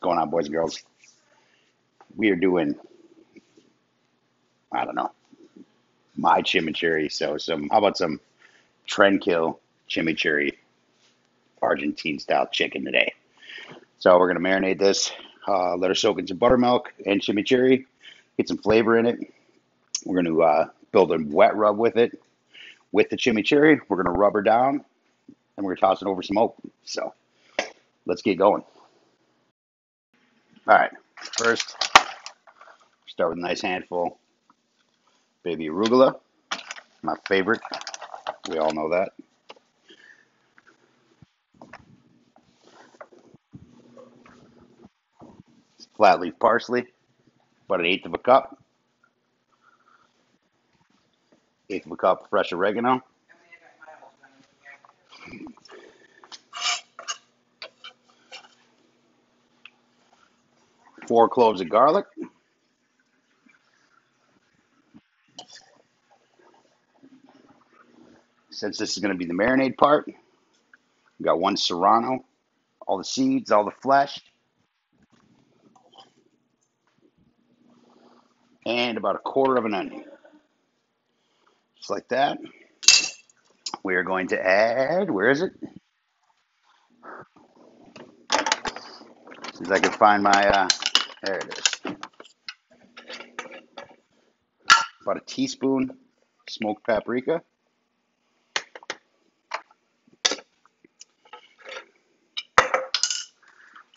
going on, boys and girls? We are doing, I don't know, my chimichurri. So how about some Trendkill chimichurri Argentine style chicken today? So we're gonna marinate this, let her soak in some buttermilk and chimichurri, get some flavor in it. We're gonna build a wet rub with it, with the chimichurri. We're gonna rub her down, and we're gonna toss it over some oat. So let's get going. All right, first start with a nice handful baby arugula, my favorite. We all know that. Flat leaf parsley, about an eighth of a cup. Eighth of a cup fresh oregano. 4 cloves of garlic. Since this is going to be the marinade part, we got 1 serrano, all the seeds, all the flesh, and about 1/4 of an onion. Just like that. We are going to add, where is it? See if I can find my, there it is. About a teaspoon smoked paprika.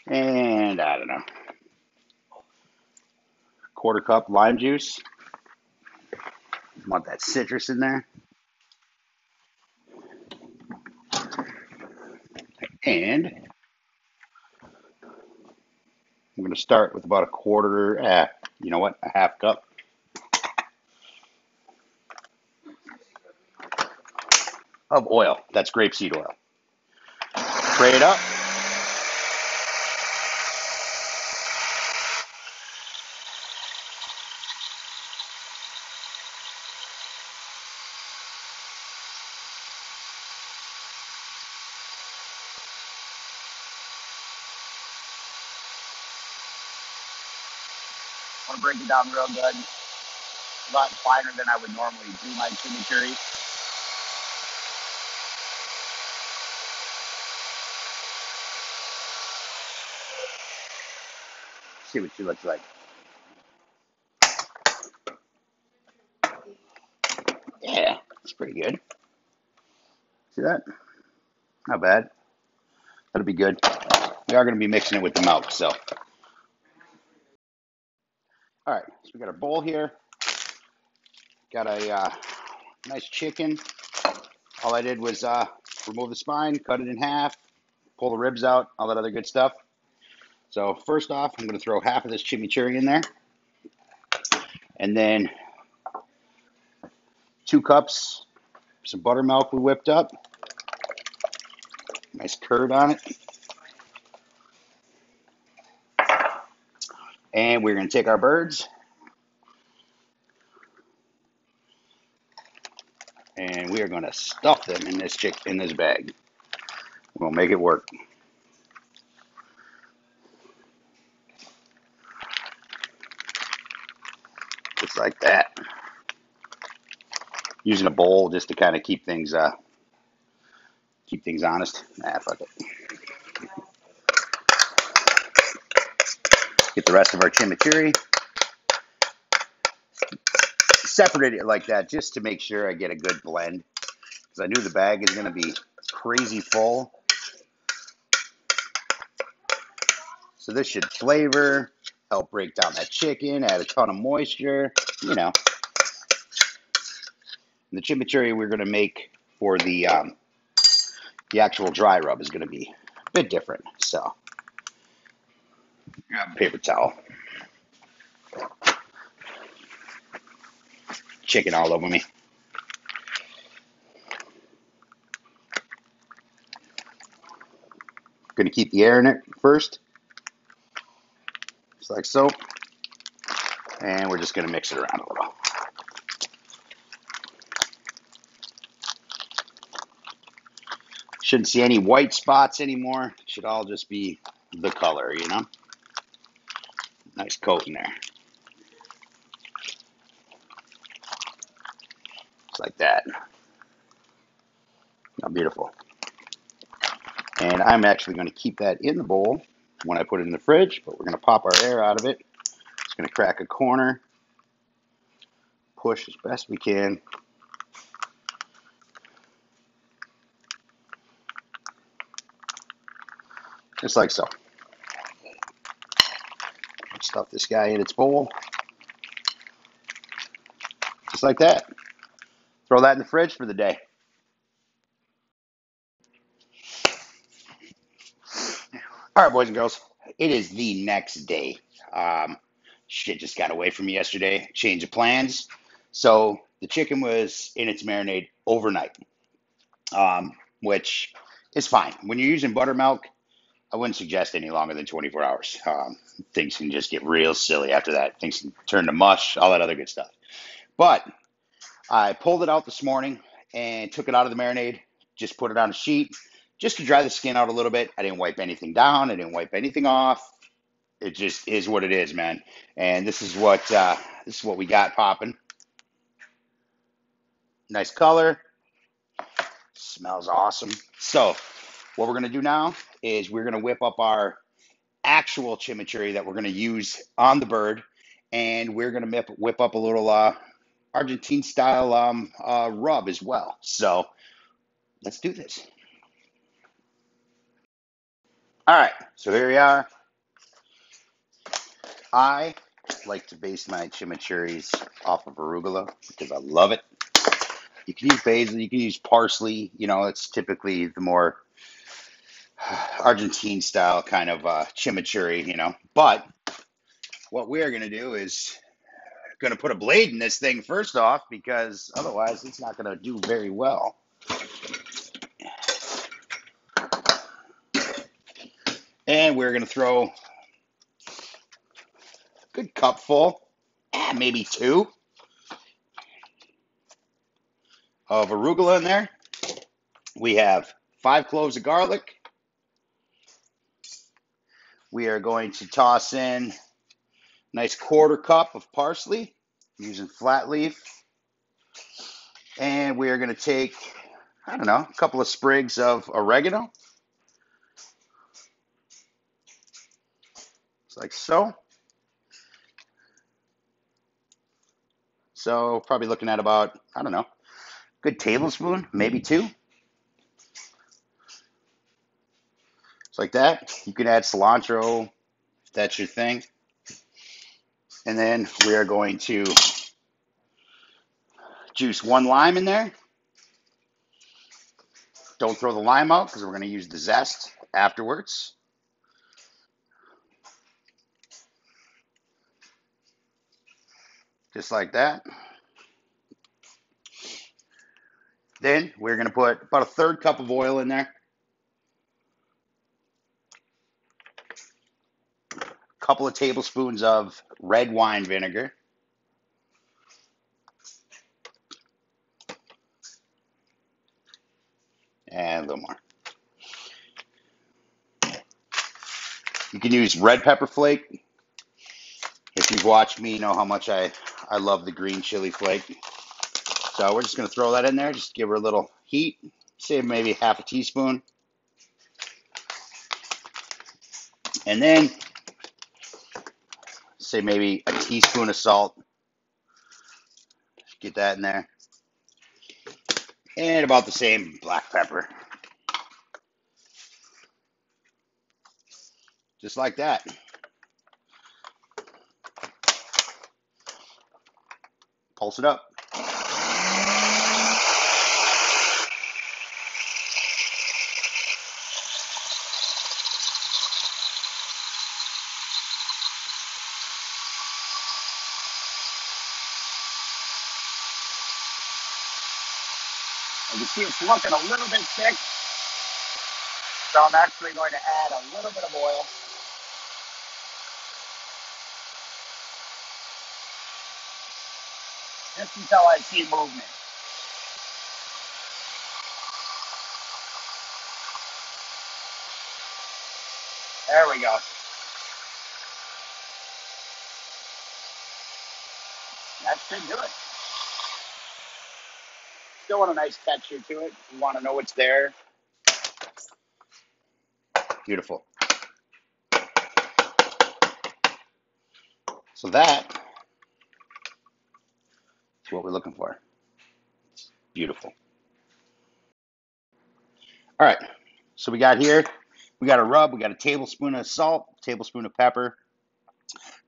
And I don't know, 1/4 cup lime juice. Want that citrus in there. And I'm going to start with about 1/4, you know what, a 1/2 cup of oil. That's grapeseed oil. Spray it up. I want to break it down real good. A lot finer than I would normally do my chimichurri. See what she looks like. Yeah, it's pretty good. See that? Not bad. That'll be good. We are going to be mixing it with the milk, so. All right, so we got our bowl here. Got a nice chicken. All I did was remove the spine, cut it in half, pull the ribs out, all that other good stuff. So first off, I'm going to throw half of this chimichurri in there. And then 2 cups, some buttermilk we whipped up. Nice curd on it. And we're going to take our birds and we are going to stuff them in this bag. We're going to make it work. Just like that. Using a bowl just to kind of keep things honest. Fuck it. Get the rest of our chimichurri. Separate it like that just to make sure I get a good blend. Because I knew the bag is going to be crazy full. So this should flavor, help break down that chicken, add a ton of moisture, you know. And the chimichurri we're going to make for the actual dry rub is going to be a bit different. So, grab a paper towel. Chicken all over me. Going to keep the air in it first. Just like so. And we're just going to mix it around a little. Shouldn't see any white spots anymore. Should all just be the color, you know. Nice coat in there. Just like that. How beautiful. And I'm actually going to keep that in the bowl when I put it in the fridge, but we're going to pop our air out of it. Just going to crack a corner, push as best we can. Just like so. Stuff this guy in its bowl. Just like that. Throw that in the fridge for the day. All right, boys and girls. It is the next day. Shit just got away from me yesterday. Change of plans. So the chicken was in its marinade overnight, which is fine. When you're using buttermilk, I wouldn't suggest any longer than 24 hours. Things can just get real silly after that. Things can turn to mush, all that other good stuff. But I pulled it out this morning and took it out of the marinade, just put it on a sheet just to dry the skin out a little bit. I didn't wipe anything down. I didn't wipe anything off. It just is what it is, man. And this is what we got popping. Nice color. Smells awesome. So what we're going to do now is we're going to whip up our actual chimichurri that we're going to use on the bird, and we're going to whip up a little Argentine style rub as well. So let's do this. All right, so here we are. I like to base my chimichurris off of arugula because I love it. You can use basil, you can use parsley. You know, it's typically the more Argentine style kind of chimichurri, you know. But what we are going to do is going to put a blade in this thing first off because otherwise it's not going to do very well. And we're going to throw a good cupful, maybe two, of arugula in there. We have 5 cloves of garlic. We are going to toss in a nice 1/4 cup of parsley using flat leaf. And we are going to take, I don't know, a couple of sprigs of oregano. Just like so. So probably looking at about, I don't know, good tablespoon, maybe 2. Just like that. You can add cilantro if that's your thing. And then we are going to juice 1 lime in there. Don't throw the lime out because we're going to use the zest afterwards. Just like that. Then we're going to put about a 1/3 cup of oil in there. A couple of tablespoons of red wine vinegar. And a little more. You can use red pepper flake. If you've watched me, you know how much I love the green chili flake. So we're just going to throw that in there, just give her a little heat. Say maybe 1/2 teaspoon. And then say maybe a teaspoon of salt. Get that in there. And about the same black pepper. Just like that. Pulse it up. You can see it's looking a little bit thick. So I'm actually going to add a little bit of oil. Just until I see movement. There we go. that should do it. Still want a nice texture to it. You want to know what's there. Beautiful. So that is what we're looking for. It's beautiful. All right. So we got here, we got a rub, we got a tablespoon of salt, tablespoon of pepper,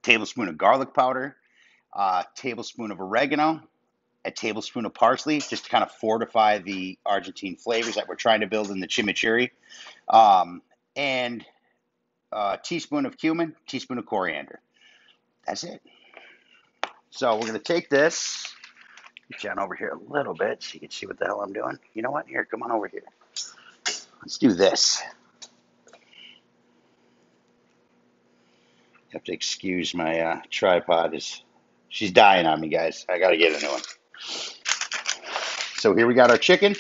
tablespoon of garlic powder, a tablespoon of oregano, a tablespoon of parsley, just to kind of fortify the Argentine flavors that we're trying to build in the chimichurri, and a teaspoon of cumin, teaspoon of coriander. That's it. So we're going to take this, get you on over here a little bit so you can see what the hell I'm doing. You know what? Here, come on over here. Let's do this. You have to excuse my tripod. She's dying on me, guys. I got to get a new one. So here we got our chicken,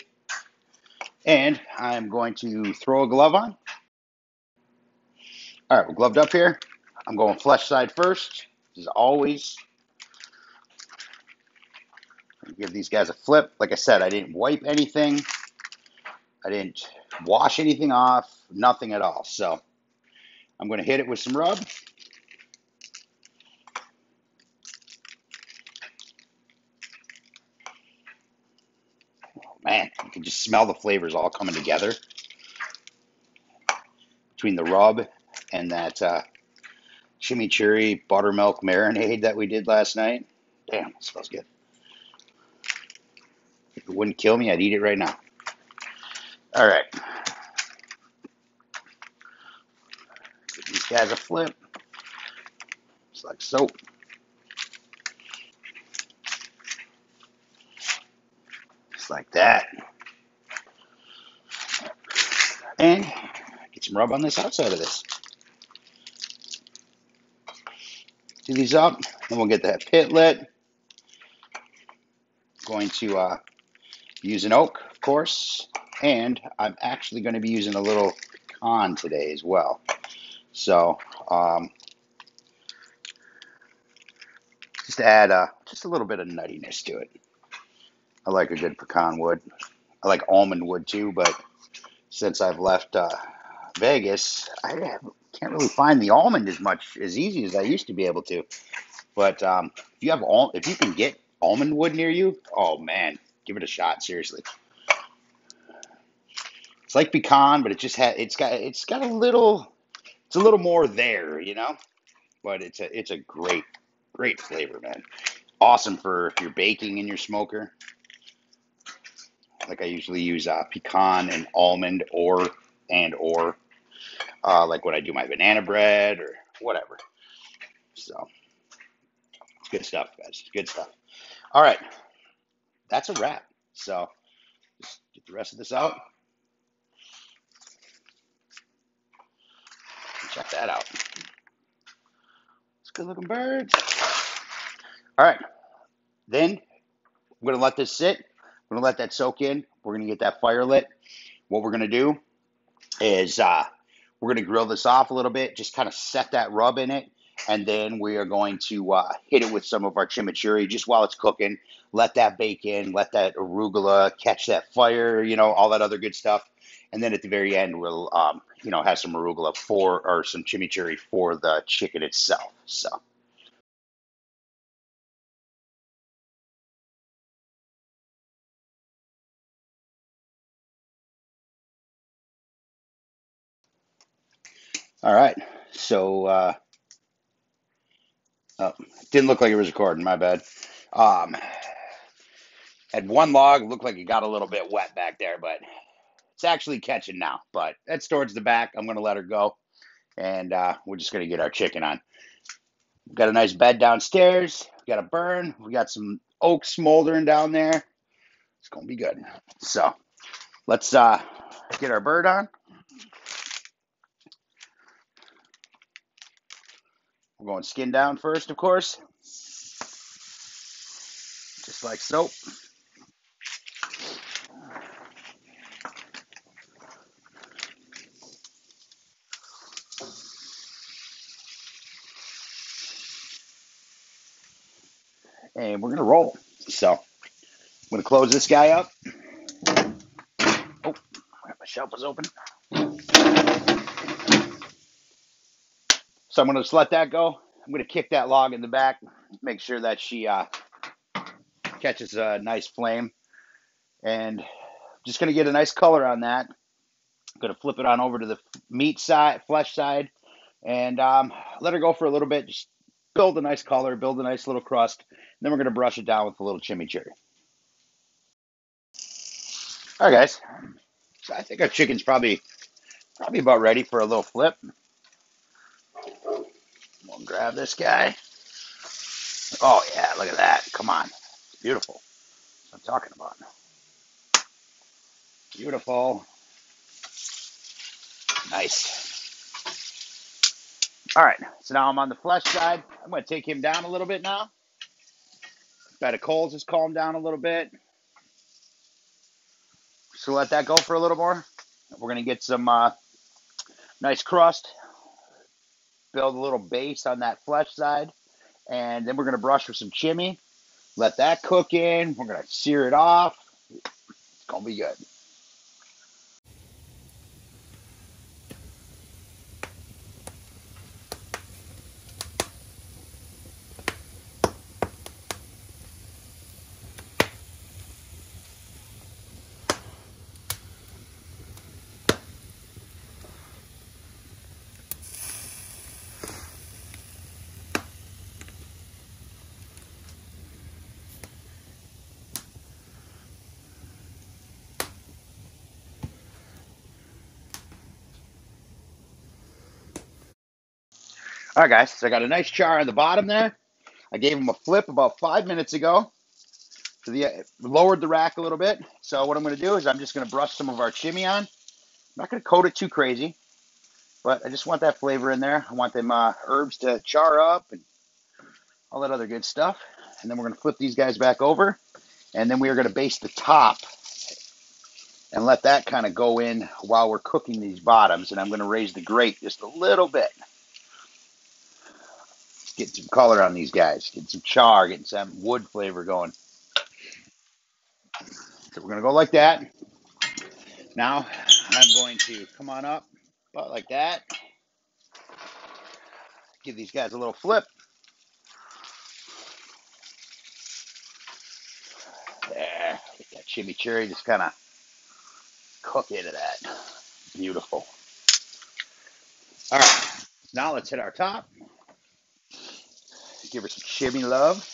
and I'm going to throw a glove on. All right, we're gloved up here. I'm going flesh side first, as always. Give these guys a flip. Like I said, I didn't wipe anything. I didn't wash anything off, nothing at all. So I'm going to hit it with some rub. Oh, man, you can just smell the flavors all coming together between the rub and that chimichurri buttermilk marinade that we did last night. Damn, it smells good. If it wouldn't kill me, I'd eat it right now. All right. Give these guys a flip. Just like so. Just like that. And get some rub on this outside of this. Do these up, and we'll get that pit lit. Going to use an oak, of course, and I'm actually going to be using a little pecan today as well. So just to add just a little bit of nuttiness to it. I like a good pecan wood. I like almond wood too, but since I've left Vegas, I can't really find the almond as much as easy as I used to be able to. But if you can get almond wood near you, oh man, give it a shot. Seriously, it's like pecan, but it's got a little more there, you know. But it's a great flavor, man. Awesome for if you're baking in your smoker. Like I usually use pecan and almond or like when I do my banana bread or whatever. So it's good stuff, guys. Good stuff. All right, that's a wrap. So just get the rest of this out. Check that out. It's good looking birds. All right, then I'm gonna let this sit. We're gonna let that soak in. We're gonna get that fire lit. What we're gonna do is we're going to grill this off a little bit, just kind of set that rub in it, and then we are going to hit it with some of our chimichurri just while it's cooking. Let that bake in, let that arugula catch that fire, you know, all that other good stuff. And then at the very end, we'll, have some arugula or some chimichurri for the chicken itself. So, all right. So, oh, didn't look like it was recording. My bad. Um, had one log, looked like it got a little bit wet back there, but it's actually catching now, but that's towards the back. I'm going to let her go, and we're just going to get our chicken on. We've got a nice bed downstairs. We got a burn. We got some oak smoldering down there. It's going to be good. So let's get our bird on. We're going skin down first, of course, just like so. and we're going to roll. So I'm going to close this guy up. Oh, my shelf was open. So I'm going to just let that go. I'm going to kick that log in the back, make sure that she catches a nice flame. And just going to get a nice color on that. I'm going to flip it on over to the meat side, flesh side, and let her go for a little bit. Just build a nice color, build a nice little crust. And then we're going to brush it down with a little chimichurri. All right, guys. So I think our chicken's probably about ready for a little flip. We'll grab this guy. Oh, yeah, look at that. Come on. It's beautiful. That's what I'm talking about. Beautiful. Nice. All right, so now I'm on the flesh side. I'm going to take him down a little bit now. Bed of coals has calmed down a little bit. So let that go for a little more. We're going to get some nice crust, build a little base on that flesh side, and then we're going to brush with some chimney. Let that cook in. We're going to sear it off. It's going to be good. All right, guys, so I got a nice char on the bottom there. I gave him a flip about 5 minutes ago. So lowered the rack a little bit. So what I'm going to do is I'm just going to brush some of our chimney on. I'm not going to coat it too crazy, but I just want that flavor in there. I want them herbs to char up and all that other good stuff. And then we're going to flip these guys back over. And then we are going to baste the top and let that kind of go in while we're cooking these bottoms. And I'm going to raise the grate just a little bit. Get some color on these guys. Get some char, getting some wood flavor going. So we're going to go like that. Now I'm going to come on up about like that. Give these guys a little flip. There. Get that chimichurri just kind of cook into that. Beautiful. All right. Now let's hit our top. Give her some shimmy love.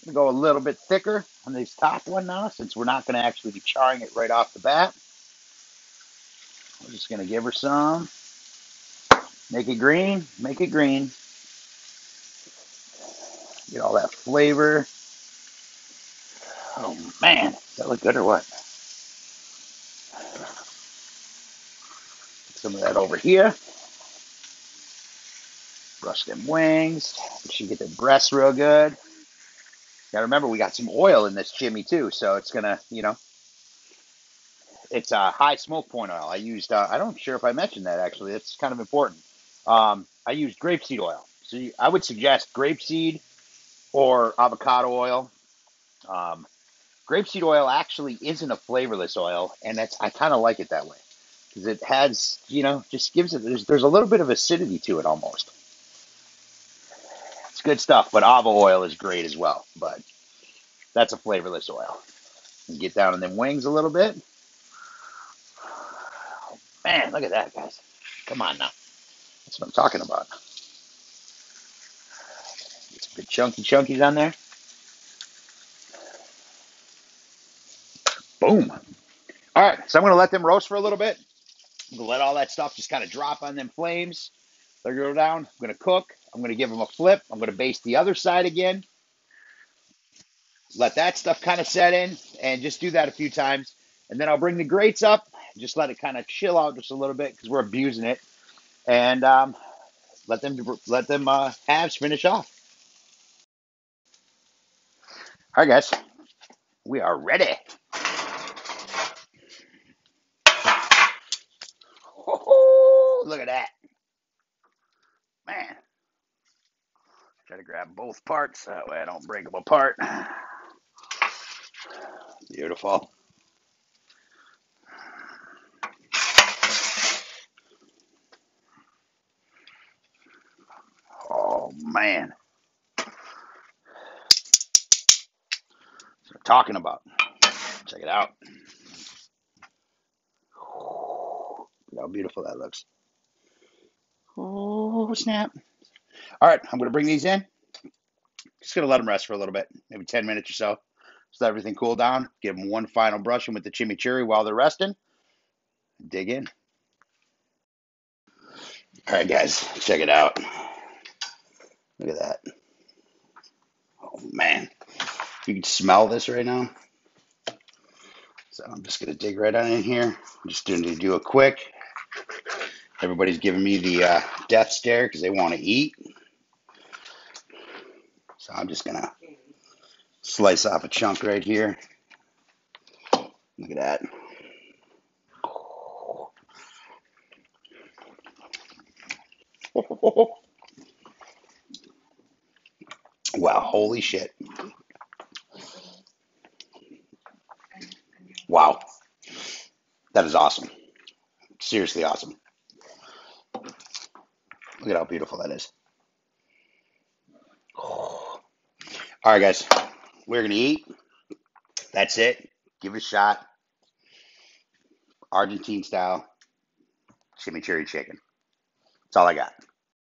I'm going to go a little bit thicker on this top one now, since we're not going to actually be charring it right off the bat. We're just going to give her some. Make it green. Make it green. Get all that flavor. Oh, man. Does that look good or what? Put some of that over here. Brush them wings. Make sure you get the breasts real good. Now remember, we got some oil in this chimney too, so it's gonna, it's a high smoke point oil. I used, I don't sure if I mentioned that actually. It's kind of important. I used grapeseed oil, so I would suggest grapeseed or avocado oil. Um, Grapeseed oil actually isn't a flavorless oil, and I kind of like it that way because it has, just gives it. There's a little bit of acidity to it almost. It's good stuff, but avo oil is great as well. But that's a flavorless oil. And get down on them wings a little bit. Man, look at that, guys. Come on now. That's what I'm talking about. Get some good chunky chunkies on there. Boom. All right, so I'm going to let them roast for a little bit. I'm going to let all that stuff just kind of drop on them flames. They're going to go down. I'm going to cook. I'm going to give them a flip. I'm going to baste the other side again. Let that stuff kind of set in and just do that a few times. And then I'll bring the grates up. Just let it kind of chill out just a little bit because we're abusing it. And let them halves finish off. All right, guys. We are ready. Oh, look at that. Man. both parts. That way I don't break them apart. Beautiful. Oh, man. That's what I'm talking about. Check it out. Look how beautiful that looks. Oh, snap. All right, I'm going to bring these in. Just going to let them rest for a little bit, maybe 10 minutes or so. Just let everything cool down. Give them one final brushing with the chimichurri while they're resting. Dig in. All right, guys, check it out. Look at that. Oh, man. You can smell this right now. So I'm just going to dig right on in here. I'm just going to do a quick. Everybody's giving me the death stare because they want to eat. So I'm just going to slice off a chunk right here. Look at that. Wow, holy shit. Wow. That is awesome. Seriously awesome. Look at how beautiful that is. All right, guys. We're going to eat. That's it. Give it a shot. Argentine style chimichurri chicken. That's all I got.